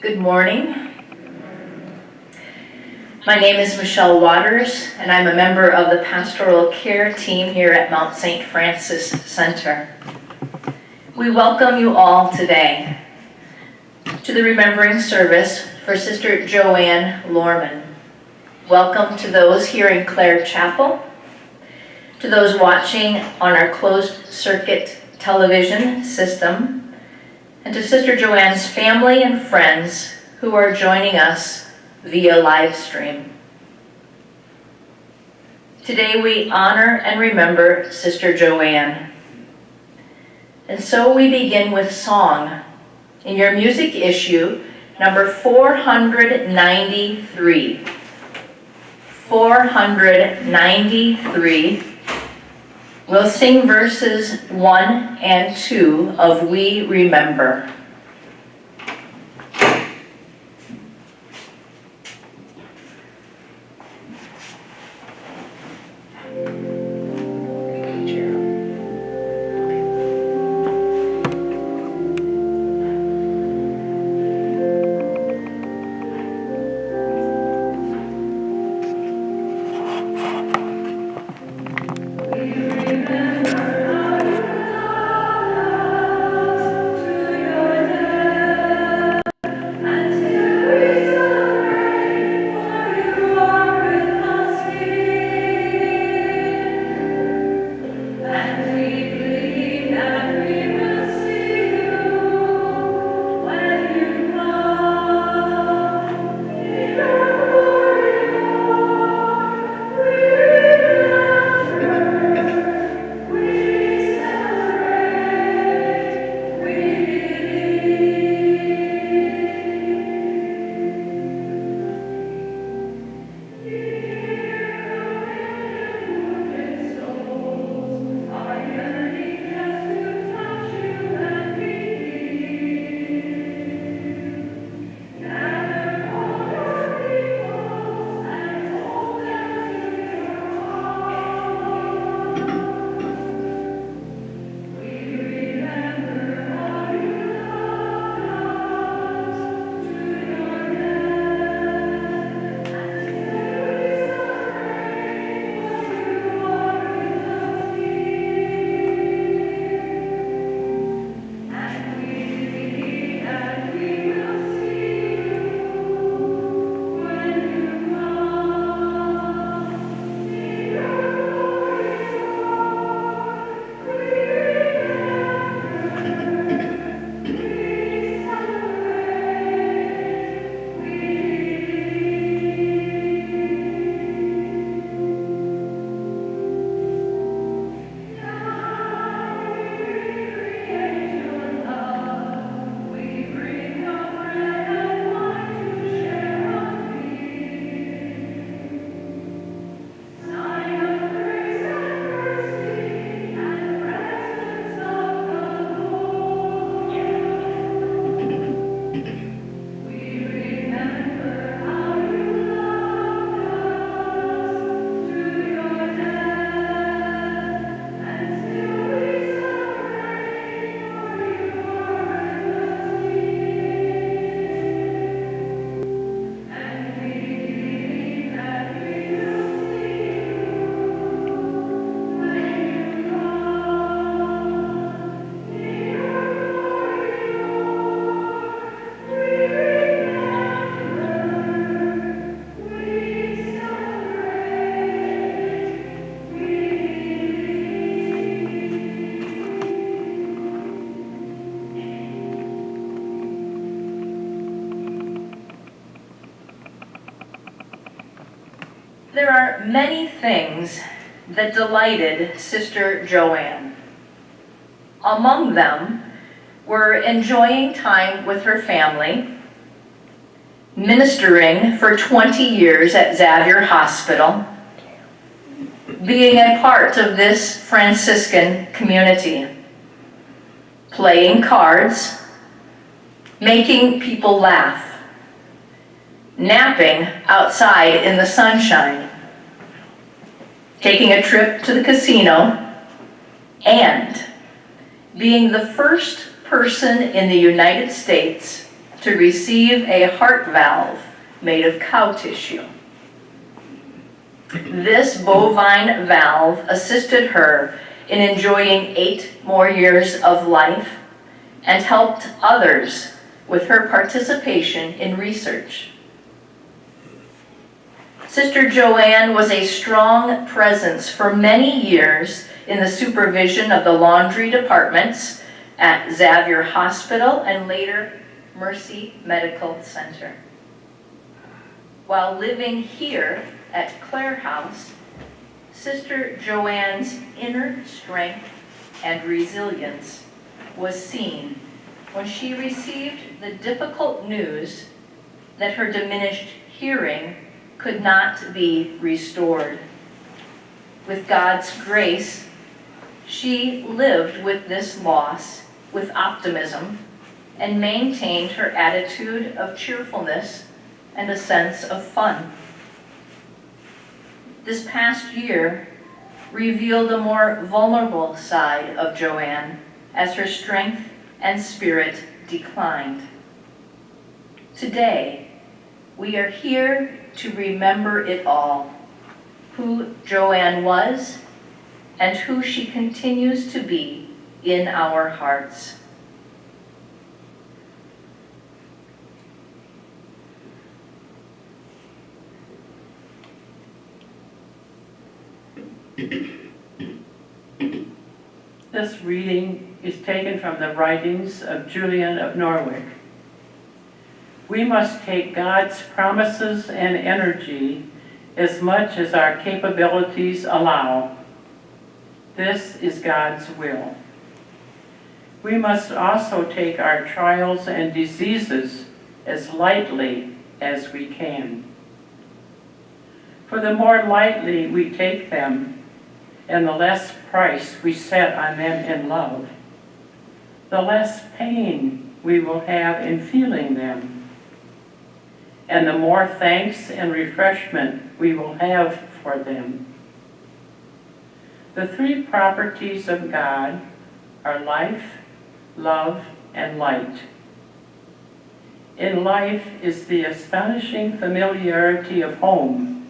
Good morning. My name is Michelle Waters, and I'm a member of the Pastoral Care team here at Mount St. Francis Center. We welcome you all today to the Remembering Service for Sister JoAnn Lohrman. Welcome to those here in Clare Chapel, to those watching on our closed circuit television system, and to Sister JoAnn's family and friends who are joining us via live stream. Today we honor and remember Sister JoAnn. And so we begin with song. In your music issue, number 493. 493. We'll sing verses 1 and 2 of We Remember. Remember how you loved us to your There are many things that delighted Sister JoAnn. Among them were enjoying time with her family, ministering for 20 years at Xavier Hospital, being a part of this Franciscan community, playing cards, making people laugh, napping outside in the sunshine, taking a trip to the casino, and being the first person in the United States to receive a heart valve made of cow tissue. This bovine valve assisted her in enjoying 8 more years of life and helped others with her participation in research. Sister JoAnn was a strong presence for many years in the supervision of the laundry departments at Xavier Hospital and later Mercy Medical Center. While living here at Clare House, Sister JoAnn's inner strength and resilience was seen when she received the difficult news that her diminished hearing could not be restored. With God's grace, she lived with this loss with optimism and maintained her attitude of cheerfulness and a sense of fun. This past year revealed a more vulnerable side of JoAnn as her strength and spirit declined. Today, we are here to remember it all, who JoAnn was and who she continues to be in our hearts. This reading is taken from the writings of JoAnn of Norwich. We must take God's promises and energy as much as our capabilities allow. This is God's will. We must also take our trials and diseases as lightly as we can. For the more lightly we take them, and the less price we set on them in love, the less pain we will have in feeling them, and the more thanks and refreshment we will have for them. The 3 properties of God are life, love, and light. In life is the astonishing familiarity of home.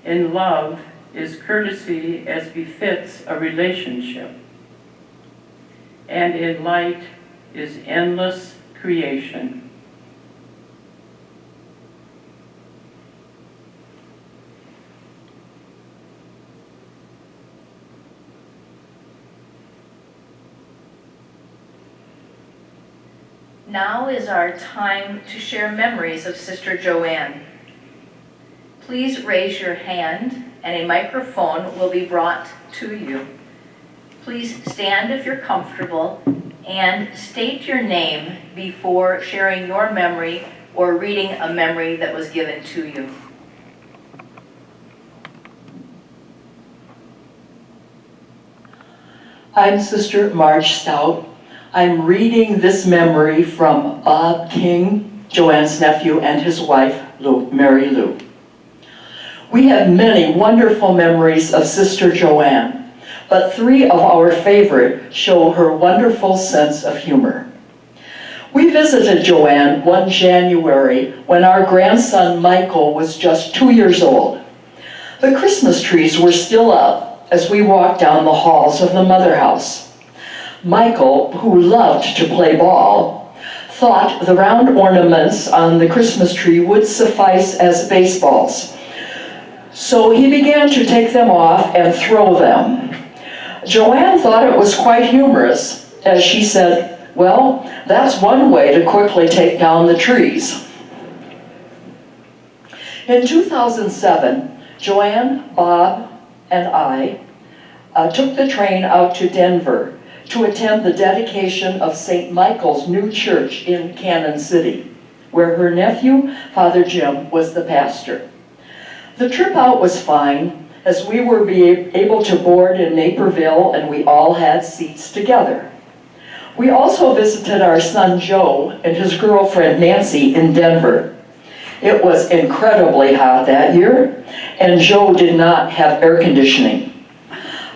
In love is courtesy as befits a relationship. And in light is endless creation. Now is our time to share memories of Sister JoAnn. Please raise your hand and a microphone will be brought to you. Please stand if you're comfortable and state your name before sharing your memory or reading a memory that was given to you. I'm Sister Marge Stout. I'm reading this memory from Bob King, JoAnn's nephew, and his wife, Mary Lou. We have many wonderful memories of Sister JoAnn, but 3 of our favorite show her wonderful sense of humor. We visited JoAnn one January when our grandson Michael was just 2 years old. The Christmas trees were still up as we walked down the halls of the mother house. Michael, who loved to play ball, thought the round ornaments on the Christmas tree would suffice as baseballs. So he began to take them off and throw them. JoAnn thought it was quite humorous, as she said, "Well, that's one way to quickly take down the trees." In 2007, JoAnn, Bob, and I took the train out to Denver to attend the dedication of St. Michael's new church in Cannon City, where her nephew, Father Jim, was the pastor. The trip out was fine, as we were able to board in Naperville and we all had seats together. We also visited our son Joe and his girlfriend Nancy in Denver. It was incredibly hot that year, and Joe did not have air conditioning.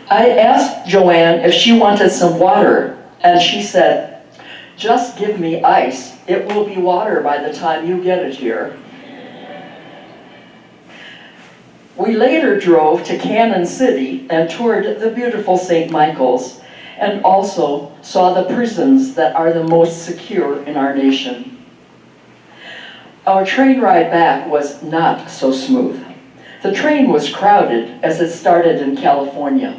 I asked JoAnn if she wanted some water, and she said, "Just give me ice. It will be water by the time you get it here." We later drove to Cannon City and toured the beautiful St. Michael's, and also saw the prisons that are the most secure in our nation. Our train ride back was not so smooth. The train was crowded as it started in California.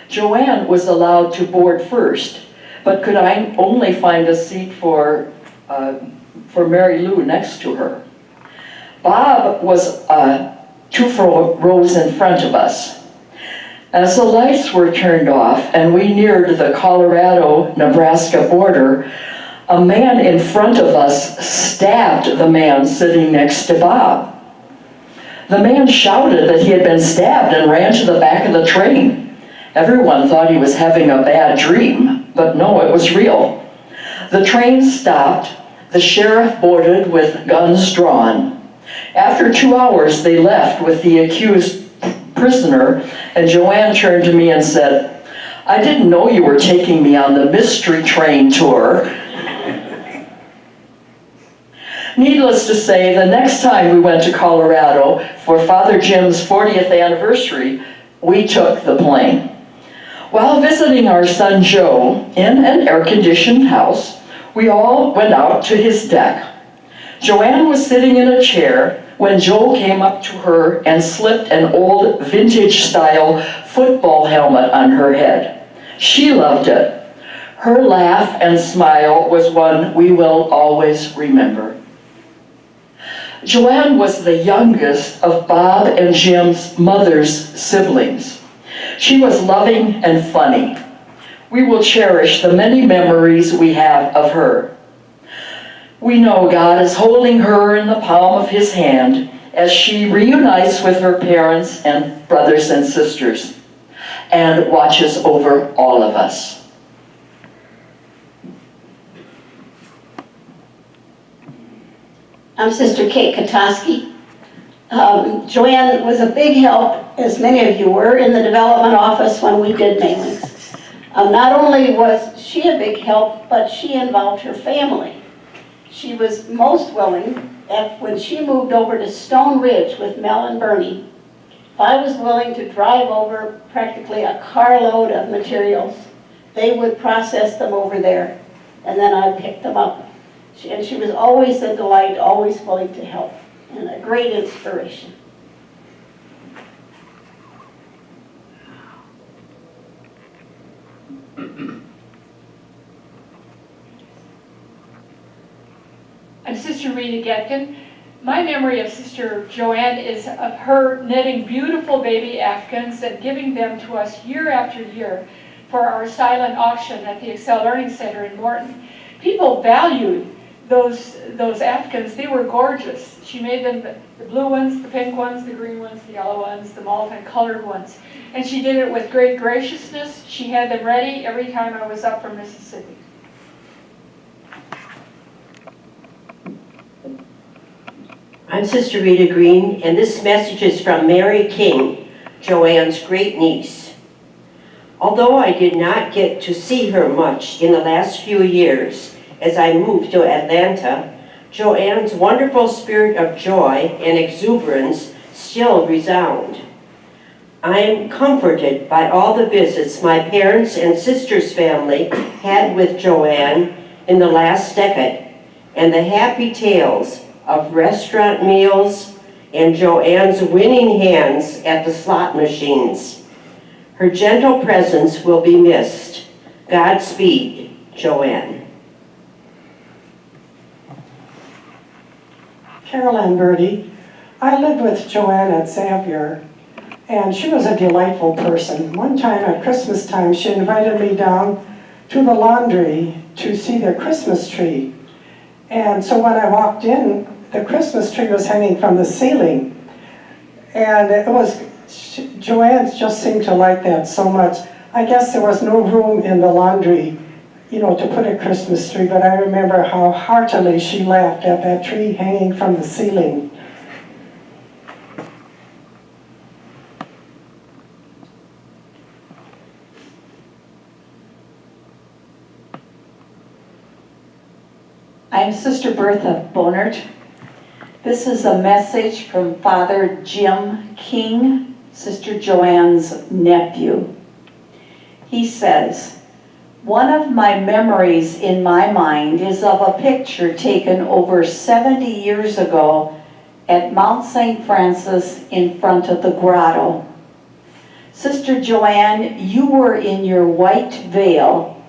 JoAnn was allowed to board first, but could I only find a seat for Mary Lou next to her. Bob was 2 rows in front of us. As the lights were turned off and we neared the Colorado-Nebraska border, a man in front of us stabbed the man sitting next to Bob. The man shouted that he had been stabbed and ran to the back of the train. Everyone thought he was having a bad dream, but no, it was real. The train stopped. The sheriff boarded with guns drawn. After 2 hours, they left with the accused prisoner, and JoAnn turned to me and said, "I didn't know you were taking me on the mystery train tour." Needless to say, the next time we went to Colorado for Father Jim's 40th anniversary, we took the plane. While visiting our son Joe in an air-conditioned house, we all went out to his deck. JoAnn was sitting in a chair when Joe came up to her and slipped an old vintage-style football helmet on her head. She loved it. Her laugh and smile was one we will always remember. JoAnn was the youngest of Bob and Jim's mother's siblings. She was loving and funny. We will cherish the many memories we have of her. We know God is holding her in the palm of his hand as she reunites with her parents and brothers and sisters and watches over all of us. I'm Sister Kate Katoski. JoAnn was a big help, as many of you were, in the development office when we did mailings. Not only was she a big help, but she involved her family. She was most willing, when she moved over to Stone Ridge with Mel and Bernie, if I was willing to drive over practically a carload of materials, they would process them over there, and then I'd pick them up. And she was always a delight, always willing to help, and a great inspiration. I'm Sister Rita Getkin. My memory of Sister JoAnn is of her knitting beautiful baby Afghans and giving them to us year after year for our silent auction at the Excel Learning Center in Morton. People valued those Afghans. They were gorgeous. She made them the blue ones, the pink ones, the green ones, the yellow ones, the multicolored ones. And she did it with great graciousness. She had them ready every time I was up from Mississippi. I'm Sister Rita Green, and this message is from Mary King, JoAnn's great niece. Although I did not get to see her much in the last few years as I moved to Atlanta, JoAnn's wonderful spirit of joy and exuberance still resound. I am comforted by all the visits my parents and sister's family had with JoAnn in the last decade, and the happy tales of restaurant meals and JoAnn's winning hands at the slot machines. Her gentle presence will be missed. Godspeed, JoAnn. Caroline Birdie, I lived with JoAnn at Xavier, and she was a delightful person. One time at Christmas time, she invited me down to the laundry to see their Christmas tree. And so when I walked in, the Christmas tree was hanging from the ceiling. And JoAnn just seemed to like that so much. I guess there was no room in the laundry, to put a Christmas tree, but I remember how heartily she laughed at that tree hanging from the ceiling. I'm Sister Bertha Bonert. This is a message from Father Jim King, Sister JoAnn's nephew. He says, "One of my memories in my mind is of a picture taken over 70 years ago at Mount St. Francis in front of the grotto. Sister JoAnn, you were in your white veil,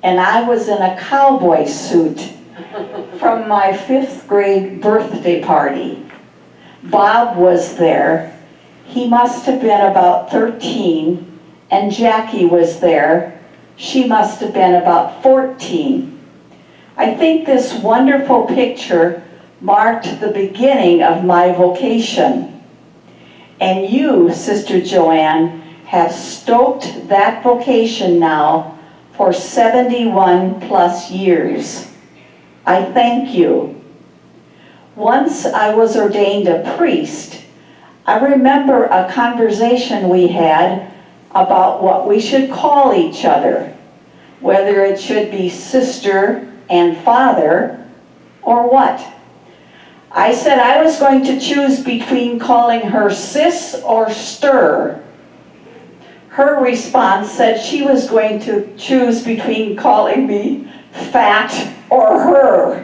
and I was in a cowboy suit from my 5th grade birthday party. Bob was there. He must have been about 13, and Jackie was there. She must have been about 14. I think this wonderful picture marked the beginning of my vocation. And you, Sister JoAnn, have stoked that vocation now for 71 plus years. I thank you. Once I was ordained a priest, I remember a conversation we had about what we should call each other, whether it should be sister and father, or what. I said I was going to choose between calling her sis or stir. Her response said she was going to choose between calling me fat or her.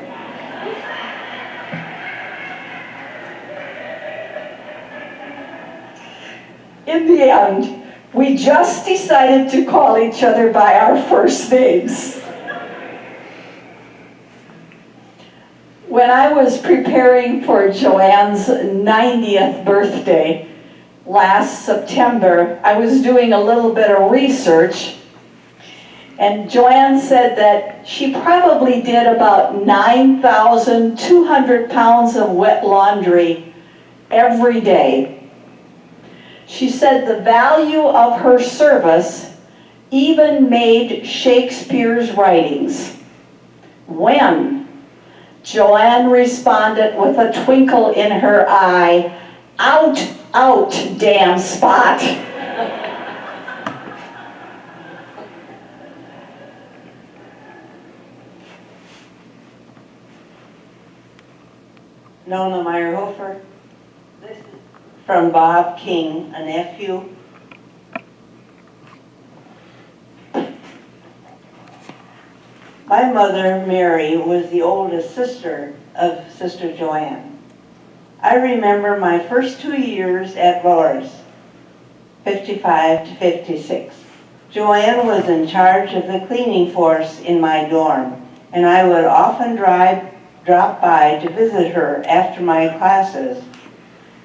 In the end, we just decided to call each other by our first names. When I was preparing for JoAnn's 90th birthday last September, I was doing a little bit of research, and JoAnn said that she probably did about 9,200 pounds of wet laundry every day. She said the value of her service even made Shakespeare's writings. When JoAnn responded with a twinkle in her eye, "Out, out, damn spot." Nona Meyerhofer. This is from Bob King, a nephew. My mother, Mary, was the oldest sister of Sister JoAnn. I remember my first 2 years at Lohr's, 55 to 56. JoAnn was in charge of the cleaning force in my dorm, and I would often drop by to visit her after my classes.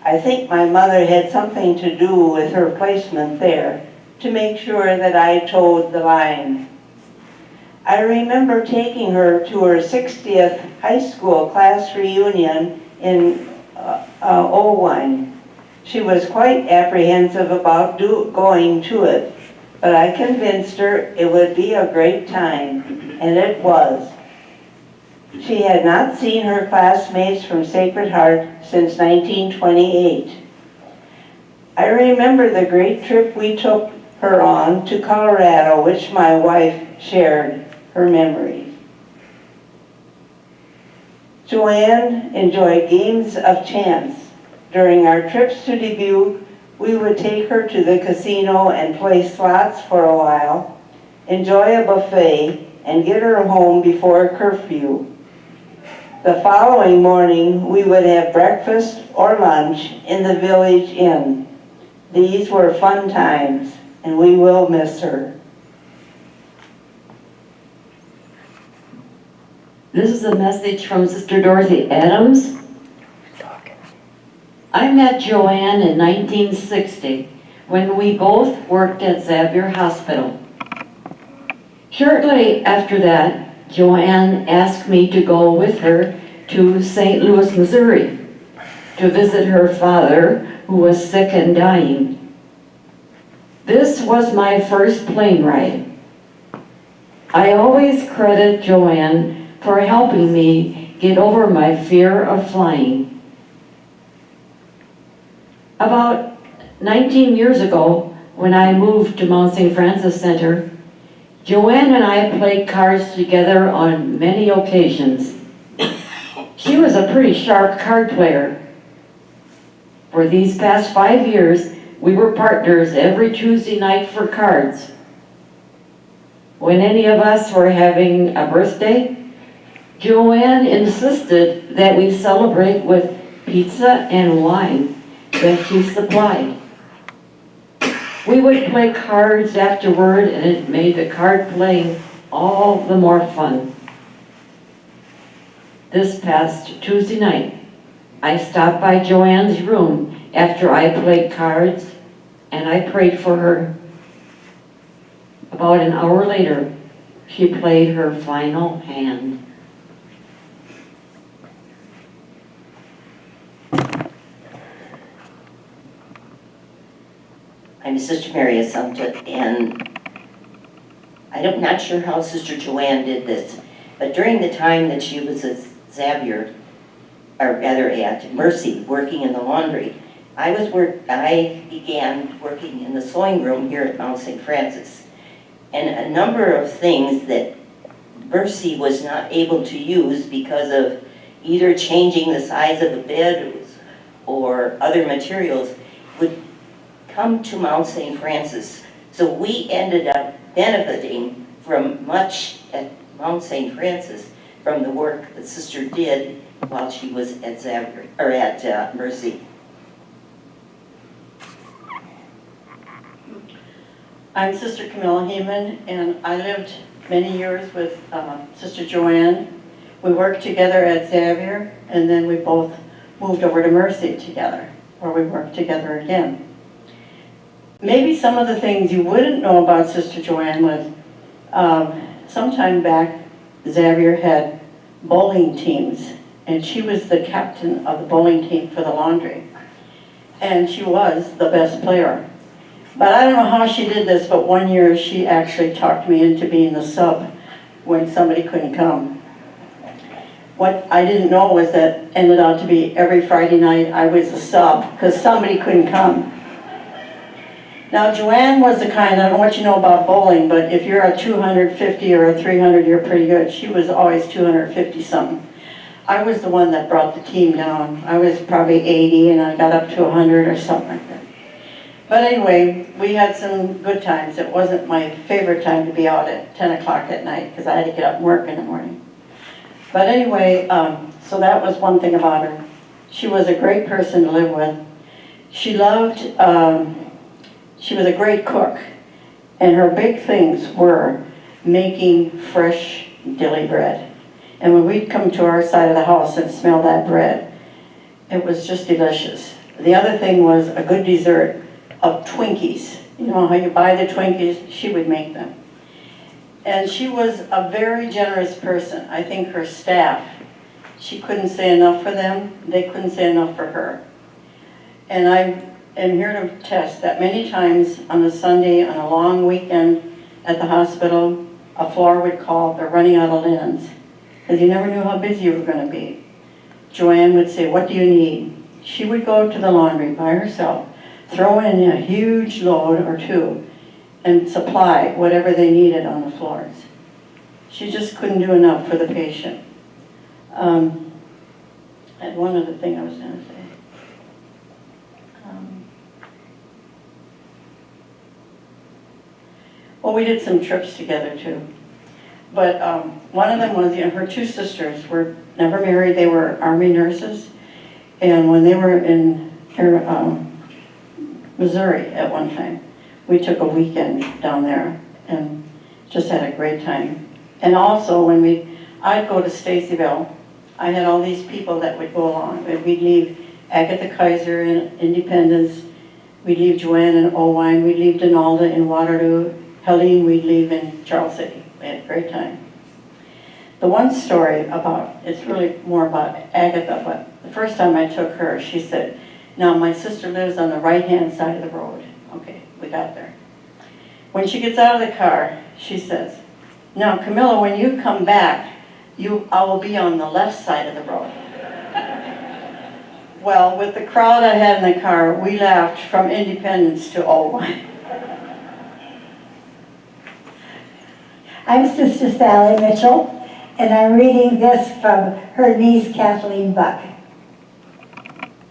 I think my mother had something to do with her placement there to make sure that I towed the line. I remember taking her to her 60th high school class reunion in Owen. She was quite apprehensive about going to it, but I convinced her it would be a great time, and it was. She had not seen her classmates from Sacred Heart since 1928. I remember the great trip we took her on to Colorado, which my wife shared her memories. JoAnn enjoyed games of chance. During our trips to Dubuque, we would take her to the casino and play slots for a while, enjoy a buffet, and get her home before curfew. The following morning, we would have breakfast or lunch in the village inn. These were fun times, and we will miss her. This is a message from Sister Dorothy Adams. I met JoAnn in 1960 when we both worked at Xavier Hospital. Shortly after that, JoAnn asked me to go with her to St. Louis, Missouri, to visit her father, who was sick and dying. This was my first plane ride. I always credit JoAnn for helping me get over my fear of flying. About 19 years ago, when I moved to Mount St. Francis Center, JoAnn and I played cards together on many occasions. She was a pretty sharp card player. For these past 5 years, we were partners every Tuesday night for cards. When any of us were having a birthday, JoAnn insisted that we celebrate with pizza and wine that she supplied. We would play cards afterward, and it made the card playing all the more fun. This past Tuesday night, I stopped by JoAnn's room after I played cards, and I prayed for her. About an hour later, she played her final hand. I'm Sister Mary Assumpta, and I'm not sure how Sister JoAnn did this, but during the time that she was at Xavier, or rather at Mercy, working in the laundry, I began working in the sewing room here at Mount St. Francis. And a number of things that Mercy was not able to use because of either changing the size of the bed or other materials would come to Mount St. Francis. So we ended up benefiting from much at Mount St. Francis from the work that Sister did while she was at Xavier, or at Mercy. I'm Sister Camilla Heeman, and I lived many years with Sister JoAnn. We worked together at Xavier, and then we both moved over to Mercy together, where we worked together again. Maybe some of the things you wouldn't know about Sister JoAnn was sometime back, Xavier had bowling teams, and she was the captain of the bowling team for the laundry. And she was the best player. But I don't know how she did this, but one year she actually talked me into being the sub when somebody couldn't come. What I didn't know was that ended out to be every Friday night I was the sub because somebody couldn't come. Now JoAnn was the kind, I don't know what you know about bowling, but if you're a 250 or a 300, you're pretty good. She was always 250 something. I was the one that brought the team down. I was probably 80 and I got up to 100 or something like that. But anyway, we had some good times. It wasn't my favorite time to be out at 10 o'clock at night because I had to get up and work in the morning. But anyway, so that was one thing about her. She was a great person to live with. She loved, she was a great cook. And her big things were making fresh dilly bread. And when we'd come to our side of the house and smell that bread, it was just delicious. The other thing was a good dessert of Twinkies. You know how you buy the Twinkies? She would make them. And she was a very generous person. I think her staff, she couldn't say enough for them. They couldn't say enough for her. And I am here to attest that many times on a Sunday, on a long weekend at the hospital, a floor would call, they're running out of linens. Because you never knew how busy you were going to be. JoAnn would say, what do you need? She would go to the laundry by herself, throw in a huge load or two, and supply whatever they needed on the floors. She just couldn't do enough for the patient. I had one other thing I was going to say. Well, we did some trips together too. But one of them was, her two sisters were never married. They were Army nurses. And when they were in Missouri at one time, we took a weekend down there and just had a great time. And also when I'd go to Stacyville, I had all these people that would go along. We'd leave Agatha Kaiser in Independence. We'd leave JoAnn in Owine. We'd leave Donalda in Waterloo. Helene we'd leave in Charles City. We had a great time. The one story about, it's really more about Agatha, but the first time I took her, she said, now my sister lives on the right-hand side of the road. Okay, we got there. When she gets out of the car, she says, now Camilla, when you come back, I will be on the left side of the road. Well, with the crowd I had in the car, we laughed from Independence to Owine. I'm Sister Sally Mitchell, and I'm reading this from her niece Kathleen Buck.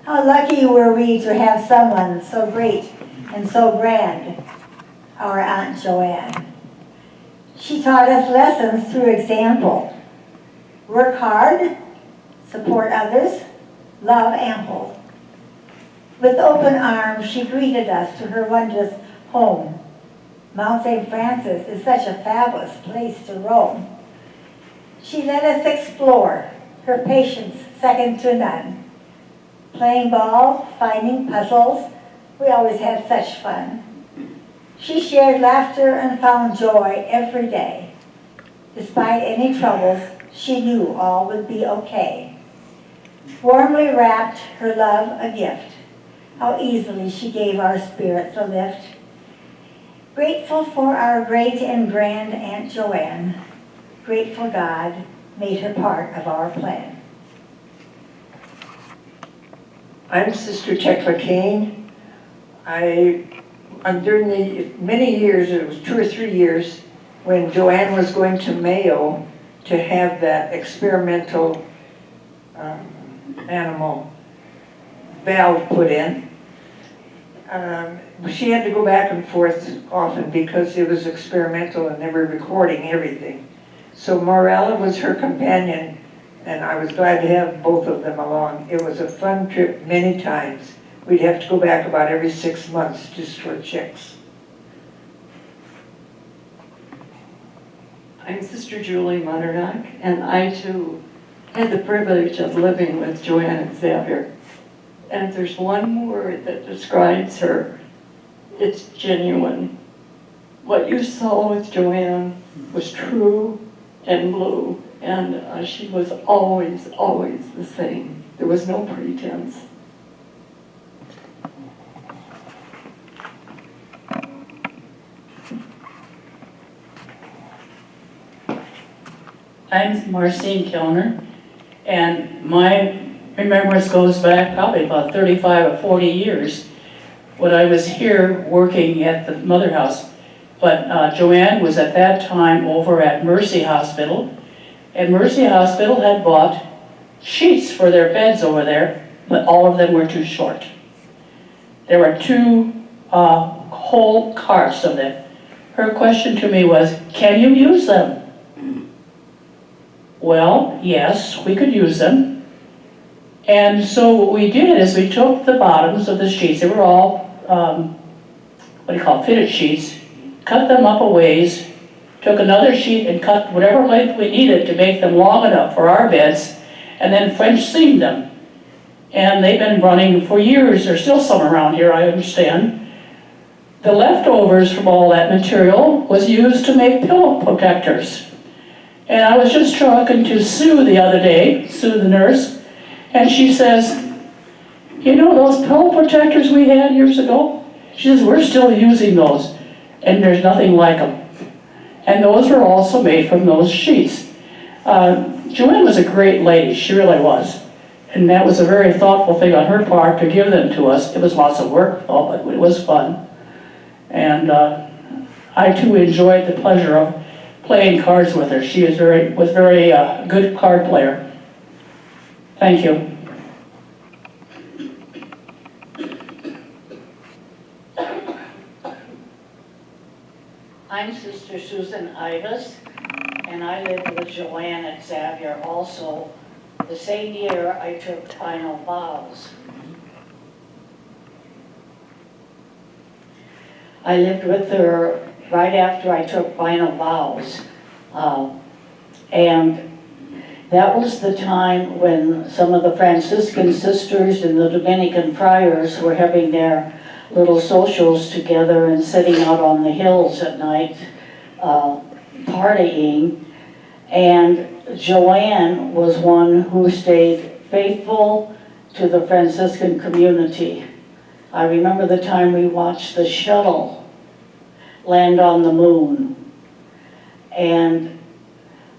How lucky were we to have someone so great and so grand, our Aunt JoAnn. She taught us lessons through example. Work hard, support others, love ample. With open arms, she greeted us to her wondrous home. Mount St. Francis is such a fabulous place to roam. She let us explore, her patience second to none. Playing ball, finding puzzles, we always had such fun. She shared laughter and found joy every day. Despite any troubles, she knew all would be okay. Warmly wrapped, her love a gift. How easily she gave our spirits a lift. Grateful for our great and grand Aunt JoAnn. Grateful God made her part of our plan. I'm Sister Tekla Kane. During the many years, it was 2 or 3 years, when JoAnn was going to Mayo to have that experimental animal valve put in. She had to go back and forth often because it was experimental and they were recording everything. So Morella was her companion, and I was glad to have both of them along. It was a fun trip many times. We'd have to go back about every 6 months just for checks. I'm Sister Julie Mutternach, and I too had the privilege of living with JoAnn and Xavier. And if there's one word that describes her, it's genuine. What you saw with JoAnn was true and blue, and she was always, always the same. There was no pretense. I'm Marcine Kilner, and my remembrance goes back probably about 35 or 40 years when I was here working at the Mother House. But JoAnn was at that time over at Mercy Hospital, and Mercy Hospital had bought sheets for their beds over there, but all of them were too short. There were 2 whole carts of them. Her question to me was, can you use them? Well, yes, we could use them. And so what we did is we took the bottoms of the sheets, they were all, fitted sheets, cut them up a ways, took another sheet and cut whatever length we needed to make them long enough for our beds, and then French seamed them. And they've been running for years. There's still some around here, I understand. The leftovers from all that material was used to make pillow protectors. And I was just talking to Sue the other day, Sue the nurse, and she says, you know those pillow protectors we had years ago? She says, we're still using those, and there's nothing like them. And those were also made from those sheets. JoAnn was a great lady, she really was. And that was a very thoughtful thing on her part to give them to us. It was lots of work, though, but it was fun. And I too enjoyed the pleasure of playing cards with her. She was very good card player. Thank you. I'm Sister Susan Ivas, and I lived with JoAnn at Xavier also. The same year I took final vows. I lived with her right after I took final vows. And That was the time when some of the Franciscan sisters and the Dominican friars were having their little socials together and sitting out on the hills at night, partying. And JoAnn was one who stayed faithful to the Franciscan community. I remember the time we watched the shuttle land on the moon. And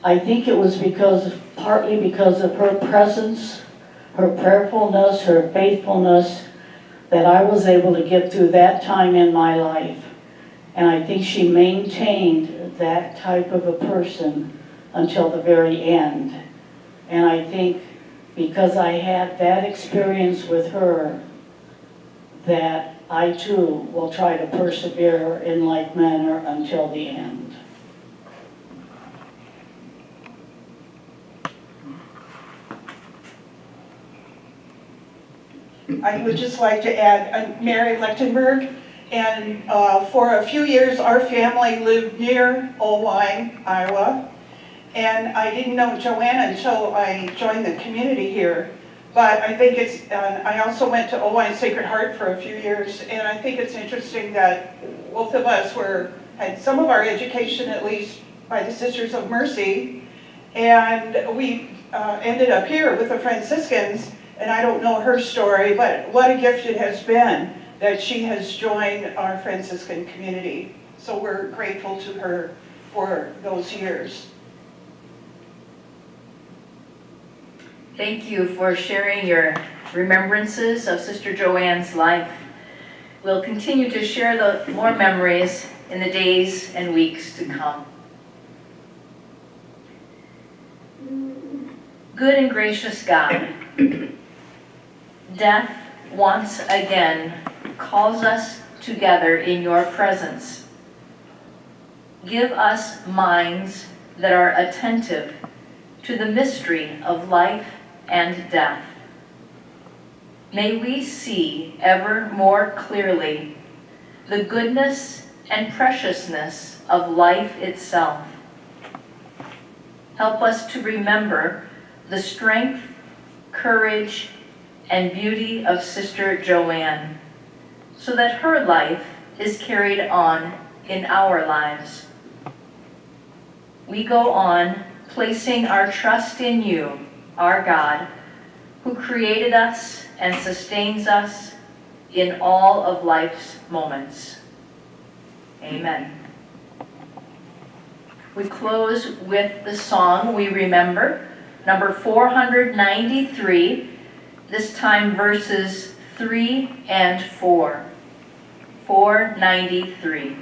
I think it was partly because of her presence, her prayerfulness, her faithfulness, that I was able to get through that time in my life. And I think she maintained that type of a person until the very end. And I think because I had that experience with her, that I too will try to persevere in like manner until the end. I would just like to add, I'm Mary Lechtenberg, and for a few years our family lived near Owine, Iowa, and I didn't know JoAnn until I joined the community here. But I think it's, I also went to Owine Sacred Heart for a few years, and I think it's interesting that both of us had some of our education, at least by the Sisters of Mercy, and we ended up here with the Franciscans, and I don't know her story, but what a gift it has been that she has joined our Franciscan community. So we're grateful to her for those years. Thank you for sharing your remembrances of Sister JoAnn's life. We'll continue to share more memories in the days and weeks to come. Good and gracious God, death once again calls us together in your presence. Give us minds that are attentive to the mystery of life and death. May we see ever more clearly the goodness and preciousness of life itself. Help us to remember the strength, courage, and beauty of Sister JoAnn, so that her life is carried on in our lives. We go on placing our trust in you, our God, who created us and sustains us in all of life's moments. Amen. We close with the song we remember, number 493, this time verses 3 and 4. 493.